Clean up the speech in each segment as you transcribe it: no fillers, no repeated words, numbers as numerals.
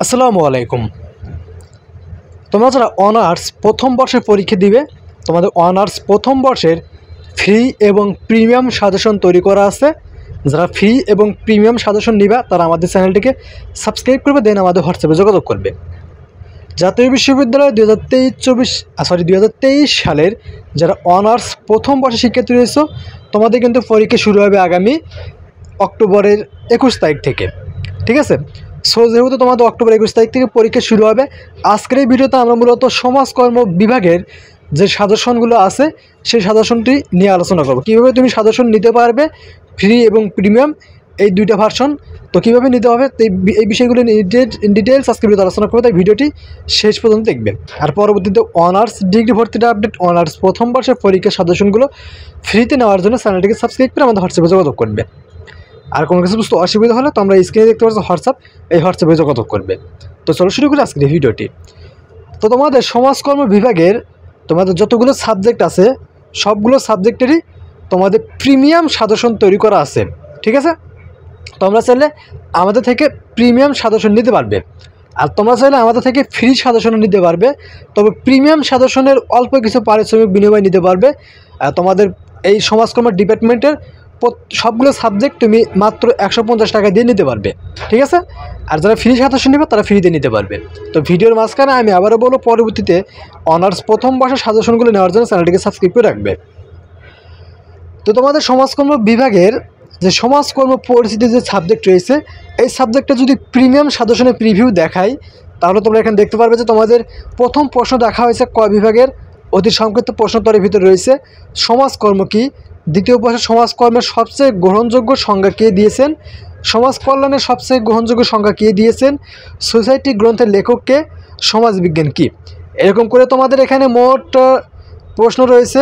আসসালামু আলাইকুম। তোমরা যারা অনার্স প্রথম বর্ষের পরীক্ষা দিবে, তোমাদের অনার্স প্রথম বর্ষের ফ্রি এবং প্রিমিয়াম সাজেশন তৈরি করা আছে। যারা ফ্রি এবং প্রিমিয়াম সাজেশন নিবা তারা আমাদের চ্যানেলটিকে সাবস্ক্রাইব করবে, দেন আমাদের হোয়াটসঅ্যাপে যোগাযোগ করবে। জাতীয় বিশ্ববিদ্যালয় 2023 সালের যারা অনার্স প্রথম বর্ষের শিক্ষার্থী রয়েছে, তোমাদের কিন্তু পরীক্ষা শুরু হবে আগামী অক্টোবরের 21 তারিখ থেকে। ঠিক আছে, সো যেহেতু তোমাদের অক্টোবর 21 তারিখ থেকে পরীক্ষা শুরু হবে, আজকের এই ভিডিওতে আমরা মূলত সমাজকর্ম বিভাগের যে সাজেশনগুলো আছে সেই সাজেশনটি নিয়ে আলোচনা করব। কীভাবে তুমি সাজেশন নিতে পারবে ফ্রি এবং প্রিমিয়াম, এই দুইটা ভার্সন, তো কীভাবে নিতে হবে এই বিষয়গুলো ইন ডিটেলস আজকে ভিডিওতে আলোচনা করবো, তাই ভিডিওটি শেষ পর্যন্ত দেখবেন। আর পরবর্তীতে অনার্স ডিগ্রি ভর্তিটা আপডেট, অনার্স প্রথম বর্ষের পরীক্ষার সাজেশনগুলো ফ্রিতে নেওয়ার জন্য চ্যানেলটিকে সাবস্ক্রাইব করে আমাদের হোয়াটসঅ্যাপে যোগাযোগ করবে। আর কোনো কিছু বুঝতে অসুবিধা হলে তো আমরা স্ক্রিনে দেখতে পাচ্ছি হোয়াটসঅ্যাপ, এই হোয়াটসঅ্যাপে যোগাযোগ করবে। তো চলো শুরু করি আজকের এই ভিডিওটি। তো তোমাদের সমাজকর্ম বিভাগের তোমাদের যতগুলো সাবজেক্ট আছে সবগুলো সাবজেক্টেরই তোমাদের প্রিমিয়াম সাজেশন তৈরি করা আছে। ঠিক আছে, তোমরা চাইলে আমাদের থেকে প্রিমিয়াম সাজেশন নিতে পারবে, আর তোমরা চাইলে আমাদের থেকে ফ্রি সাজেশনও নিতে পারবে। তবে প্রিমিয়াম সাজেশনের অল্প কিছু পারিশ্রমিক বিনিময় নিতে পারবে। তোমাদের এই সমাজকর্ম ডিপার্টমেন্টের সবগুলো সাবজেক্ট তুমি মাত্র 150 টাকা দিয়ে নিতে পারবে। ঠিক আছে, আর যারা ফ্রি সাজেশন নেবে তারা ফ্রিতে নিতে পারবে। তো ভিডিওর মাঝখানে আমি আবারও বলবো, পরবর্তীতে অনার্স প্রথম বর্ষের সাজেশনগুলো নেওয়ার জন্য চ্যানেলটিকে সাবস্ক্রাইব করে রাখবে। তো তোমাদের সমাজকর্ম বিভাগের যে সমাজকর্ম পরিস্থিতির যে সাবজেক্ট রয়েছে, এই সাবজেক্টটা যদি প্রিমিয়াম সাজেশনের প্রিভিউ দেখাই, তাহলে তোমরা এখানে দেখতে পারবে যে তোমাদের প্রথম প্রশ্ন দেখা হয়েছে ক বিভাগের অতি সংক্ষিপ্ত প্রশ্নোত্তরের ভিতরে রয়েছে সমাজকর্ম কী, দ্বিতীয় প্রশ্ন সমাজকর্মের সবচেয়ে গ্রহণযোগ্য সংজ্ঞা কে দিয়েছেন, সমাজ কল্যাণের সবচেয়ে গ্রহণযোগ্য সংজ্ঞা কে দিয়েছেন, সোসাইটি গ্রন্থের লেখককে, সমাজবিজ্ঞান কী। এরকম করে তোমাদের এখানে মোট প্রশ্ন রয়েছে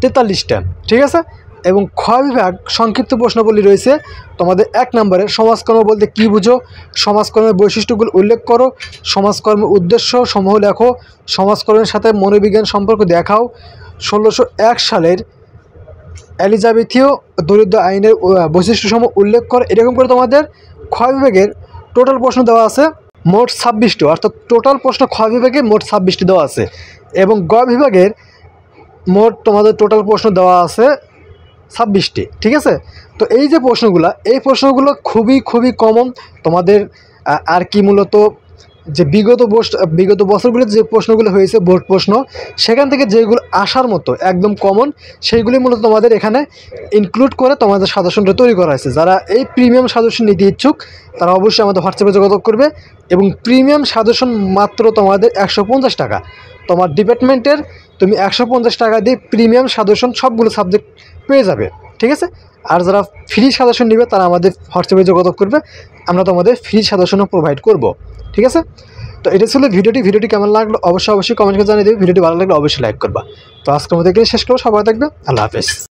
43টা। ঠিক আছে, এবং খ বিভাগ সংক্ষিপ্ত প্রশ্নাবলী রয়েছে তোমাদের 1 নম্বরে সমাজকর্ম বলতে কী বুঝো, সমাজকর্মের বৈশিষ্ট্যগুলো উল্লেখ করো, সমাজকর্মের উদ্দেশ্য সমূহ লেখো, সমাজকর্মের সাথে মনোবিজ্ঞান সম্পর্ক দেখাও, 1601 সালের এলিজাবেথীয় দরিদ্র আইনের বৈশিষ্ট্যসমূহ উল্লেখ করো। এরকম করে তোমাদের খ বিভাগের টোটাল প্রশ্ন দেওয়া আছে মোট 26টি, অর্থাৎ টোটাল প্রশ্ন খ বিভাগে মোট 26টি দেওয়া আছে, এবং গ বিভাগের মোট তোমাদের টোটাল প্রশ্ন দেওয়া আছে 26টি। ঠিক আছে, তো এই যে প্রশ্নগুলো, এই প্রশ্নগুলো খুবই কমন তোমাদের। আর কি মূলত যে বিগত বছরগুলোর যে প্রশ্নগুলো হয়েছে বোর্ড প্রশ্ন, সেখান থেকে যেগুলো আসার মতো একদম কমন, সেইগুলি মূলত তোমাদের এখানে ইনক্লুড করে তোমাদের সাজেশনটা তৈরি করা হয়েছে। যারা এই প্রিমিয়াম সাজেশন নিতে ইচ্ছুক তারা অবশ্যই আমাদের হোয়াটসঅ্যাপে যোগাযোগ করবে, এবং প্রিমিয়াম সাজেশন মাত্র তোমাদের 150 টাকা। তোমার ডিপার্টমেন্টের তুমি 150 টাকা দিয়ে প্রিমিয়াম সাজেশন সবগুলো সাবজেক্ট পেয়ে যাবে। ঠিক আছে, আর যারা ফ্রি সাজেশন নেবে তারা আমাদের হোয়াটসঅ্যাপে যোগাযোগ করবে, আমরা তোমাদের ফ্রি সাজেশনও প্রোভাইড করব। ঠিক আছে, তো এটা ছিল ভিডিওটি কেমন লাগলো অবশ্যই কমেন্ট করে জানিয়ে দেবে। ভিডিওটি ভালো লাগলে অবশ্যই লাইক করবা। তো আজকের মধ্যে এখানে শেষ করবো, সবাই থাকবে, আল্লাহ হাফেজ।